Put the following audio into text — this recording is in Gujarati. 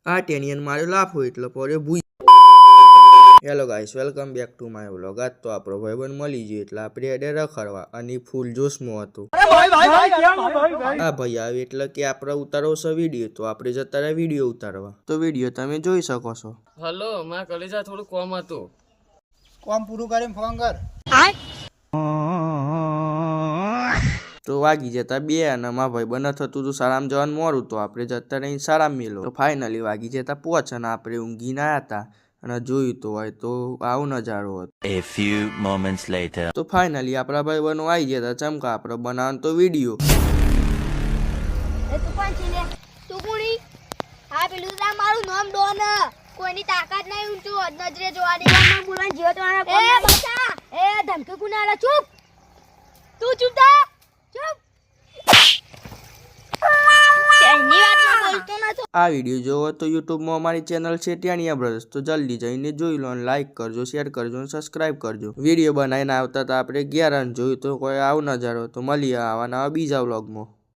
આ ટેનિયન માર્યો લાફો એટલે પડ્યો ભૂઈ. Hello guys, welcome back to my vlog. આજ તો આપણો ભાઈબંધ મળી ગયો એટલે આપણે એડે રખડવા અને ફૂલ જોશમાં હતું. હા ભાઈ આવે એટલે કે આપણે ઉતારવો છે વિડીયો, તો આપણે જતા રહ્યા વિડીયો ઉતારવા. તો વિડીયો તમે જોઈ શકો છો. હલો, મારા કલેજા થોડું કોમ હતું. કોમ પૂરું કરીને ફોન કર. તો વાગી જતા બે અને મારા ભાઈબંધ થતું હતું શાળામાં જવાનું મોડું, તો આપણે જતા રહી શાળામાં મેલો. તો ફાઇનલી વાગી જતા 5 અને આપણે ઊંઘીને આવ્યા હતા અને જોયું તો હોય તો આવો નજારો હતો. A few moments later. તો ફાઇનલી આપણા ભાઈબંધો આવી ગયા હતા ચમકા આપણે બનાવવાનો તો વિડીયો. તું કોણ છે લે? તું કોણી? હા પેલું તા મારું નામ ડોન. કોઈની તાકાત નહીં ઊંચું નજરે જોવા દેવાનું બોલવાનું જીવ તો આના એ બચ્ચા એ ધમકી કુનાલા ચૂપ. તું ચૂપ થા. ચૂપ. તેની વાતમાં બોલતો ન તો. આ વિડીયો જોવો તો યુટ્યુબમાં અમારી ચેનલ છે ટેનિયા બ્રધર્સ, તો જલ્દી જઈને જોઈ લો અને લાઇક કરજો, શેર કરજો અને સબસ્ક્રાઇબ કરજો. વિડીયો બનાવીને આવતા હતા આપણે 11 જોયું તો કોઈ આવું નજારો. તો મળીએ આવા નવા બીજા વ્લોગમાં.